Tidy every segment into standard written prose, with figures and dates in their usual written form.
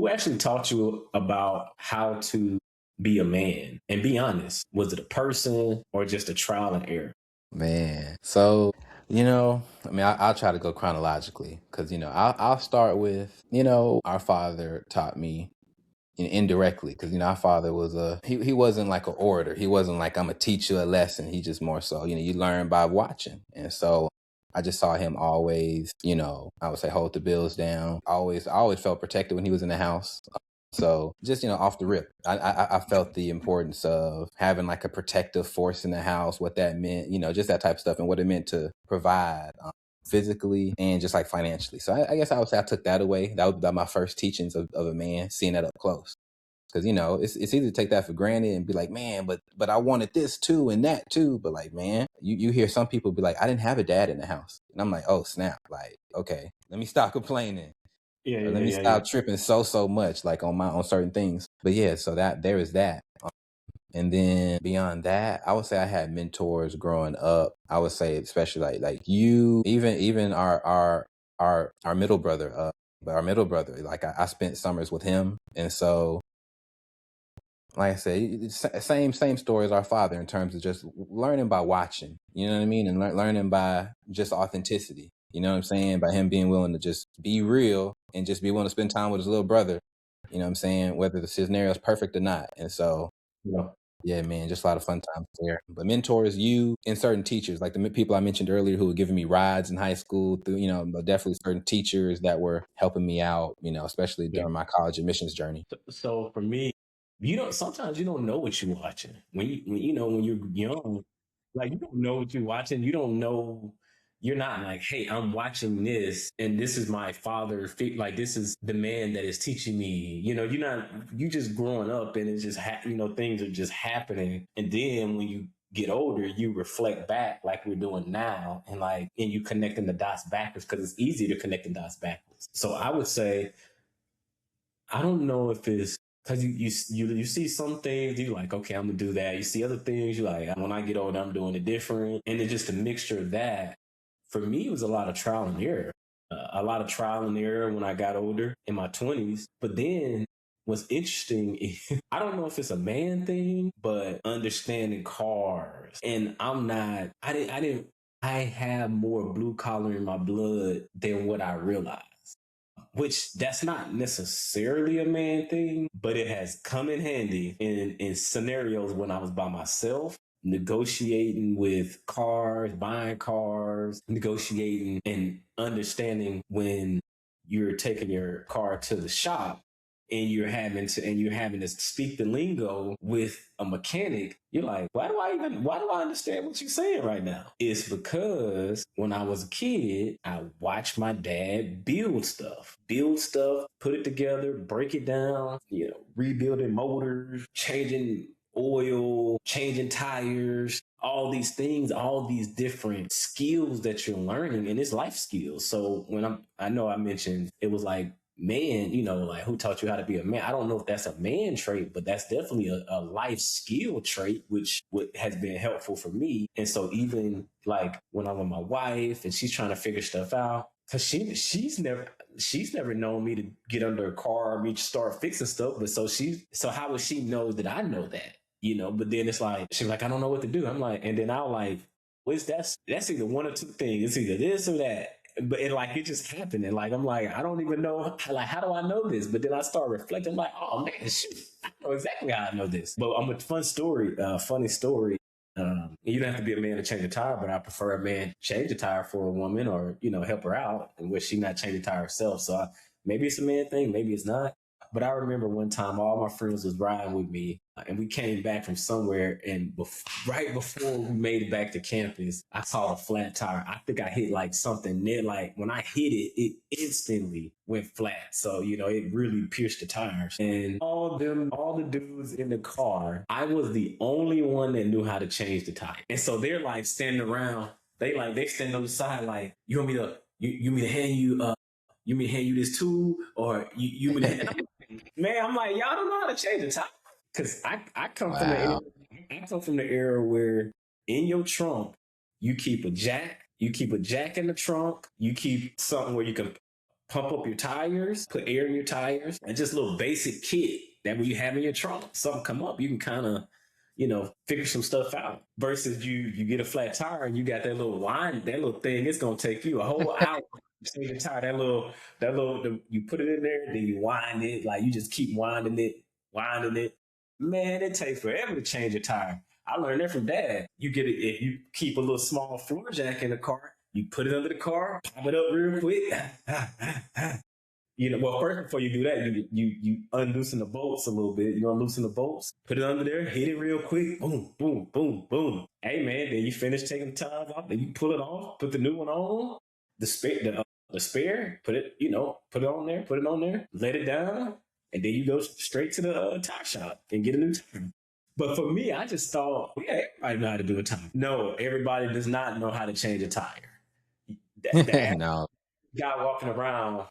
who actually taught you about how to be a man? And be honest, was it a person or just a trial and error? Man. So, I mean, I'll try to go chronologically because, I'll start with, our father taught me indirectly because, our father was he wasn't like an orator. He wasn't like, I'm going to teach you a lesson. He just more so, you learn by watching. And so I just saw him always, I would say hold the bills down. I always felt protected when he was in the house. So just, off the rip, I felt the importance of having like a protective force in the house, what that meant, just that type of stuff and what it meant to provide physically and just like financially. So I guess I would say I took that away. That was my first teachings of a man, seeing that up close. Because it's easy to take that for granted and be like, man, but I wanted this too and that too. But like, man, you hear some people be like, I didn't have a dad in the house, and I'm like, oh snap, like okay, let me stop complaining. Yeah, Or let yeah, me yeah, yeah. stop tripping so much like on certain things. But yeah, so that there is that. And then beyond that, I would say I had mentors growing up. I would say especially like you, even our middle brother, our middle brother. Like I spent summers with him, and so like I said, same story as our father in terms of just learning by watching. You know what I mean, and learning by just authenticity. You know what I'm saying? By him being willing to just be real and just be willing to spend time with his little brother. You know what I'm saying? Whether the scenario is perfect or not. And so, Yeah. yeah, man, just a lot of fun times there. But mentors, you and certain teachers, like the people I mentioned earlier who were giving me rides in high school through, but definitely certain teachers that were helping me out, especially Yeah. during my college admissions journey. So for me, you don't. Sometimes you don't know what you're watching when you're young. Like you don't know what you're watching. You don't know. You're not like, hey, I'm watching this, and this is my father. Like this is the man that is teaching me. You're not. You just growing up, and it's just things are just happening. And then when you get older, you reflect back like we're doing now, and you connecting the dots backwards because it's easy to connect the dots backwards. So I would say I don't know if it's because you see some things you like, okay, I'm gonna do that. You see other things you like, when I get older, I'm doing it different, and it's just a mixture of that. For me, it was a lot of trial and error, a lot of trial and error when I got older in my 20s. But then what's interesting is, I don't know if it's a man thing, but understanding cars, and I have more blue collar in my blood than what I realized, which that's not necessarily a man thing, but it has come in handy in scenarios when I was by myself, negotiating with cars, buying cars, negotiating and understanding when you're taking your car to the shop and you're having to speak the lingo with a mechanic. You're like, why do I understand what you're saying right now? It's because when I was a kid, I watched my dad build stuff, put it together, break it down, rebuilding motors, changing oil, changing tires, all these things, all these different skills that you're learning, and it's life skills. So I know I mentioned it was like, man, like who taught you how to be a man? I don't know if that's a man trait, but that's definitely a life skill trait, which has been helpful for me. And so even like when I'm with my wife and she's trying to figure stuff out, because she's never known me to get under a car or me to start fixing stuff. But so how would she know that I know that? But then it's like she's like, I don't know what to do. I'm like, and then I'll like, what's that's either one or two things. It's either this or that. But it just happened. And like I'm like, I don't even know, like, how do I know this? But then I start reflecting, I'm like, oh man, shoot, I know exactly how I know this. But I'm a funny story. You don't have to be a man to change a tire, but I prefer a man change a tire for a woman, or help her out, and where she not change a tire herself. So maybe it's a man thing, maybe it's not. But I remember one time all my friends was riding with me, and we came back from somewhere, and right before we made it back to campus, I saw a flat tire. I think I hit like something near, like when I hit it, it instantly went flat. So it really pierced the tires, and all the dudes in the car, I was the only one that knew how to change the tire, and so they're like standing around. They stand on the side like, you want me to you me to hand you this tool, or you me to hand. Man, I'm like, y'all don't know how to change the tire. Cause I come from the Wow. era, I come from the era where in your trunk you keep a jack in the trunk, you keep something where you can pump up your tires, put air in your tires, and just a little basic kit that when you have in your trunk, something come up, you can kind of, figure some stuff out. Versus you get a flat tire and you got that little thing. It's gonna take you a whole hour to change the tire. You put it in there, then you wind it. Like you just keep winding it. Man, it takes forever to change a tire. I learned that from Dad. You get it if you keep a little small floor jack in the car. You put it under the car, pop it up real quick. Well, first before you do that, you unloosen the bolts a little bit. You unloosen the bolts, put it under there, hit it real quick, boom, boom, boom, boom. Hey man, then you finish taking the tires off, then you pull it off, put the new one on, the spare, put it on there, let it down, and then you go straight to the tire shop and get a new tire. But for me, I just thought, yeah, everybody know how to do a tire. No, everybody does not know how to change a tire. The No. guy walking around,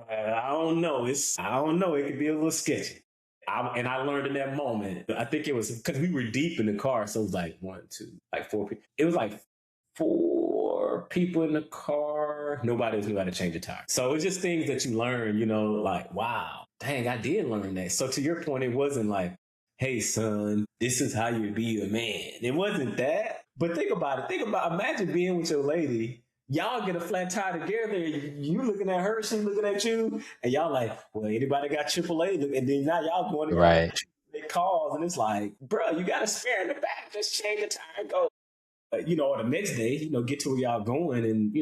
I don't know. I don't know. It could be a little sketchy. And I learned in that moment. I think it was because we were deep in the car, so it was like one, two, like four people. It was like four people in the car. Nobody knew how to change a tire. So it's just things that you learn. Like wow, dang, I did learn that. So to your point, it wasn't like, hey son, this is how you be a man. It wasn't that. But think about it. Imagine being with your lady. Y'all get a flat tire together. You looking at her, she looking at you, and y'all like, well, anybody got AAA? And then now y'all going to Right. calls, and it's like, bro, you got a spare in the back. Just change the tire and go. Or the next day, get to where y'all going, and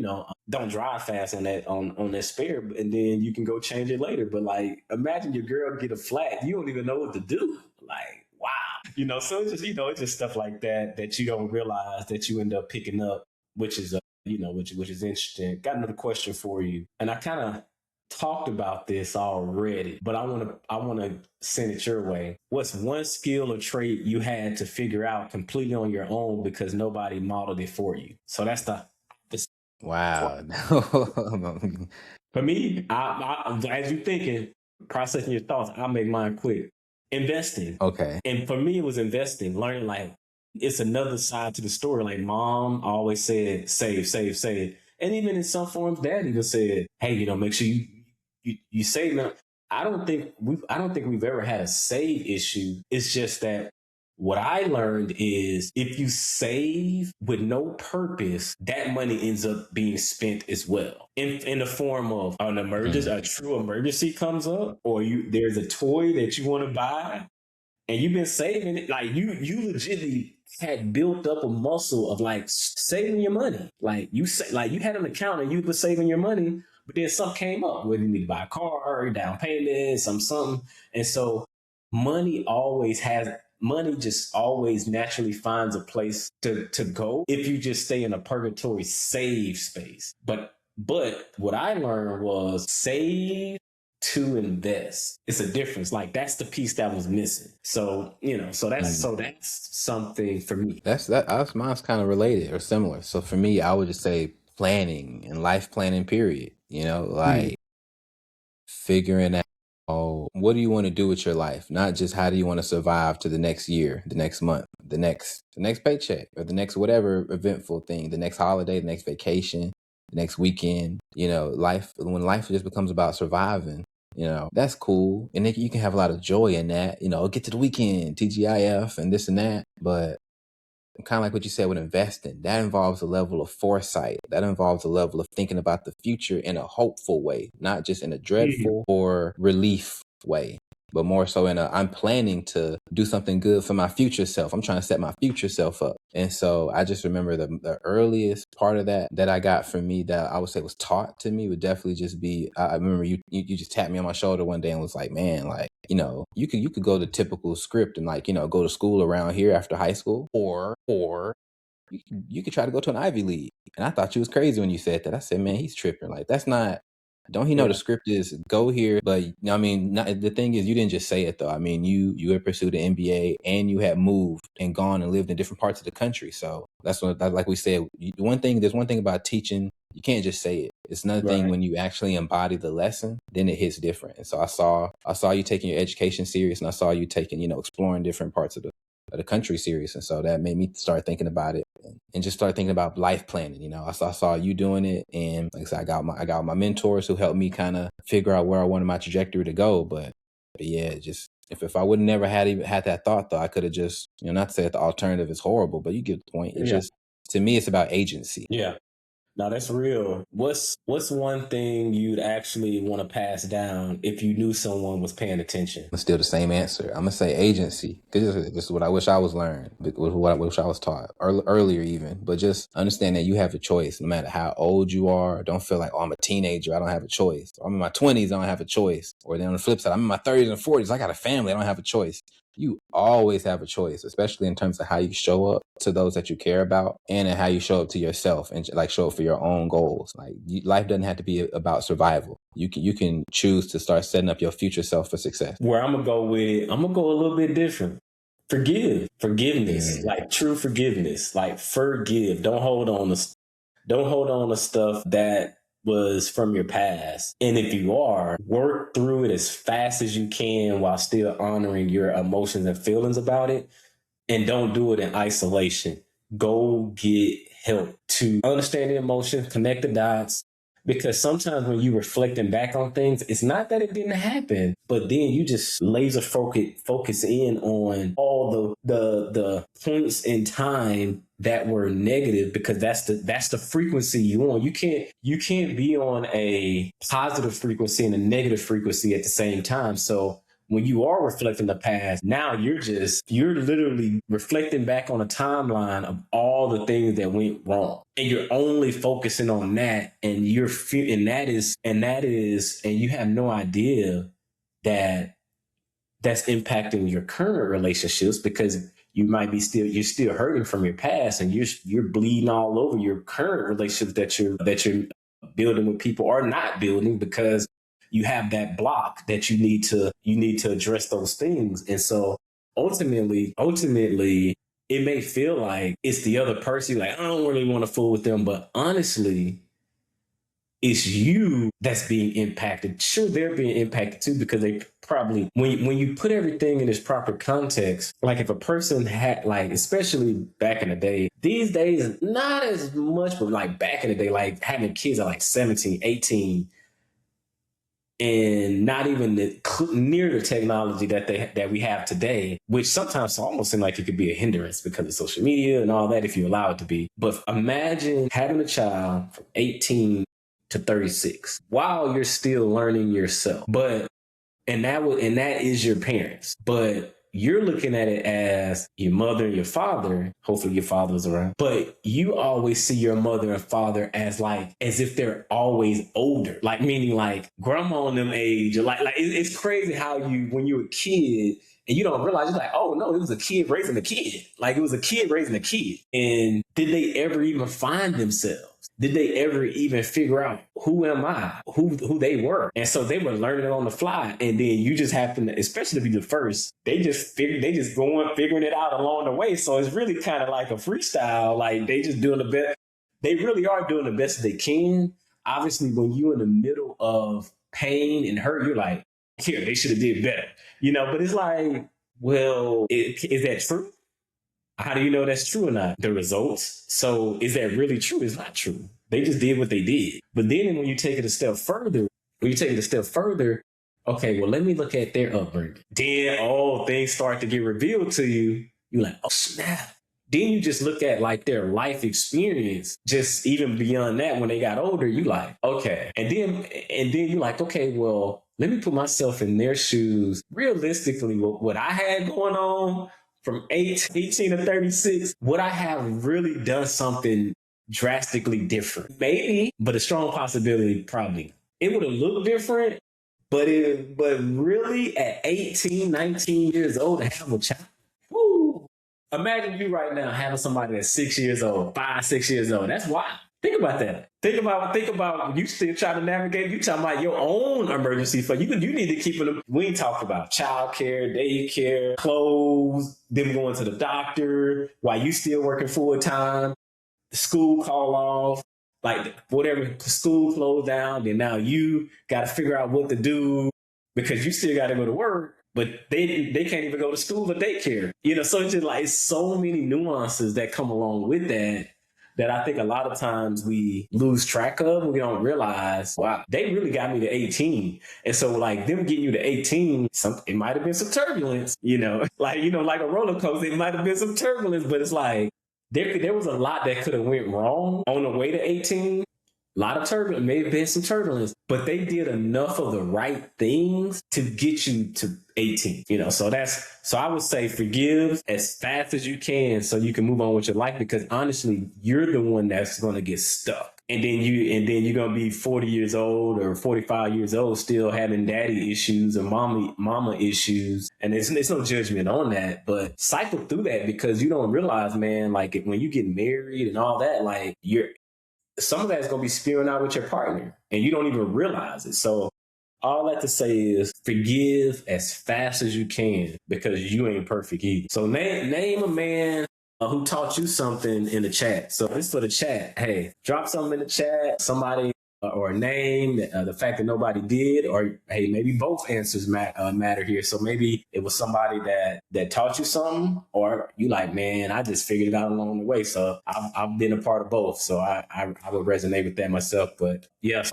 don't drive fast on that spare, and then you can go change it later. But like, imagine your girl get a flat, you don't even know what to do. Like, wow, so it's just it's just stuff like that you don't realize that you end up picking up, which is which is interesting. Got another question for you, and I kind of talked about this already, but I want to send it your way. What's one skill or trait you had to figure out completely on your own because nobody modeled it for you? So that's the Wow. for me. As you thinking, processing your thoughts, I'll make mine quick. Investing. Okay. And for me, it was investing, learning like it's another side to the story. Like mom always said, save, save, save. And even in some forms, dad even said, hey, make sure you save now. I don't think we've ever had a save issue. It's just that what I learned is if you save with no purpose, that money ends up being spent as well. In the form of an emergency, a true emergency comes up, or there's a toy that you want to buy, and you've been saving it. Like you legitimately had built up a muscle of like saving your money. Like you had an account and you were saving your money, but then something came up whether you need to buy a car or down payment, something. And so money just always naturally finds a place to go if you just stay in a purgatory save space. But what I learned was save to invest. It's a difference. Like that's the piece that was missing. So that's something for me. Mine's kind of related or similar. So for me, I would just say planning and life planning, period. Like figuring out what do you want to do with your life, not just how do you want to survive to the next year, the next month, the next paycheck, or the next whatever eventful thing, the next holiday, the next vacation, the next weekend. When life just becomes about surviving, that's cool, and you can have a lot of joy in that. Get to the weekend, TGIF, and this and that, but kind of like what you said with investing, that involves a level of foresight. That involves a level of thinking about the future in a hopeful way, not just in a dreadful or relief way, but more so in I'm planning to do something good for my future self. I'm trying to set my future self up. And so I just remember the earliest part of that I got from me that I would say was taught to me would definitely just be, I remember you just tapped me on my shoulder one day and was like, man, like, you could go the typical script and like, go to school around here after high school, or you could try to go to an Ivy League. And I thought you was crazy when you said that. I said, man, he's tripping. Like, that's not, don't he know the script is go here? But the thing is, you didn't just say it though. I mean, you had pursued an MBA and you had moved and gone and lived in different parts of the country. So that's what, like we said, there's one thing about teaching. You can't just say it. It's another thing when you actually embody the lesson, then it hits different. And so I saw you taking your education serious, and I saw you taking, exploring different parts of the country series. And so that made me start thinking about it and just start thinking about life planning. You know, I saw you doing it, and like I said, I got my mentors who helped me kind of figure out where I wanted my trajectory to go. But yeah, just if I would never even had that thought though, I could have just, you know, not to say that the alternative is horrible, but you get the point. It's just, to me, it's about agency. Yeah. Now that's real. What's one thing you'd actually want to pass down if you knew someone was paying attention? It's still the same answer. I'm gonna say agency, because this is what I wish I was learned, what I wish I was taught earlier even. But just understand that you have a choice, no matter how old you are. Don't feel like, oh, I'm a teenager, I don't have a choice. Or I'm in my 20s, I don't have a choice. Or then on the flip side, I'm in my 30s and 40s, I got a family, I don't have a choice. You always have a choice, especially in terms of how you show up to those that you care about, and in how you show up to yourself, and like show up for your own goals. Like life doesn't have to be about survival. You can choose to start setting up your future self for success. Where I'm gonna go a little bit different. Forgiveness, like true forgiveness, like forgive. Don't hold on to stuff that was from your past. And if you are, work through it as fast as you can while still honoring your emotions and feelings about it. And don't do it in isolation. Go get help to understand the emotions, connect the dots. Because sometimes when you're reflecting back on things, it's not that it didn't happen, but then you just laser focus in on all the points in time that were negative, because that's the frequency you on. You can't be on a positive frequency and a negative frequency at the same time. So when you are reflecting the past, now you're literally reflecting back on a timeline of all the things that went wrong. And you're only focusing on that, and you have no idea that that's impacting your current relationships, because you're still hurting from your past, and you're bleeding all over your current relationships that you're building with people or not building, because you have that block that you need to address those things. And so ultimately, it may feel like it's the other person. Like, I don't really want to fool with them, but honestly, it's you that's being impacted. Sure, they're being impacted too, because they probably, when you put everything in its proper context, like if a person had, like, especially back in the day, these days, not as much, but like back in the day, like having kids at like 17, 18, and not even near the technology that we have today, which sometimes almost seems like it could be a hindrance because of social media and all that, if you allow it to be. But imagine having a child from 18 to 36 while you're still learning yourself. And that is your parents. But you're looking at it as your mother and your father. Hopefully your father's around. But you always see your mother and father as if they're always older. Like, meaning like grandma and them age. Like it's crazy how when you're a kid and you don't realize, you're like, oh no, it was a kid raising a kid. Like, it was a kid raising a kid. And did they ever even find themselves? Did they ever even figure out who am I, who they were? And so they were learning on the fly. And then you just happen to, especially if you're the first, they just figuring it out along the way. So it's really kind of like a freestyle. Like, they just doing the best. They really are doing the best they can. Obviously, when you're in the middle of pain and hurt, you're like, here, they should have did better. But it's like, well, is that true? How do you know that's true or not? The results. So is that really true? It's not true. They just did what they did. But then when you take it a step further, okay, well, let me look at their upbringing. Then, things start to get revealed to you. You're like, oh, snap. Then you just look at like their life experience, just even beyond that. When they got older, you like, okay. And then you're like, okay, well, let me put myself in their shoes. Realistically, what I had going on from 18 to 36, would I have really done something drastically different? Maybe, but a strong possibility, probably. It would have looked different, but really at 18, 19 years old to have a child, woo! Imagine you right now having somebody that's 6 years old, 5, 6 years old. That's wild. Think about that. Think about you still trying to navigate. You talking about your own emergency fund. You need to keep it. We ain't talked about childcare, daycare, clothes, them going to the doctor while you still working full time. The school call off, like whatever, school closed down. Then now you got to figure out what to do because you still got to go to work. but they can't even go to school or daycare. So it's just like it's so many nuances that come along with that I think a lot of times we lose track of. We don't realize, wow, they really got me to 18. And so like them getting you to 18, it might have been some turbulence, like a roller coaster, it might have been some turbulence, but it's like there was a lot that could have went wrong on the way to 18. A lot of turbulence, maybe been some turbulence, but they did enough of the right things to get you to 18. So I would say forgive as fast as you can so you can move on with your life, because honestly, you're the one that's going to get stuck. And then you're going to be 40 years old or 45 years old still having daddy issues and mama issues. And it's no judgment on that, but cycle through that, because you don't realize, man, like when you get married and all that, like some of that's going to be spewing out with your partner and you don't even realize it. So all that to say is forgive as fast as you can, because you ain't perfect either. So name a man who taught you something in the chat. So this is for the chat. Hey, drop something in the chat. Somebody or a name, the fact that nobody did, or hey, maybe both answers matter here. So maybe it was somebody that taught you something, or you like, man, I just figured it out along the way. So I've been a part of both. So I would resonate with that myself. But yeah, so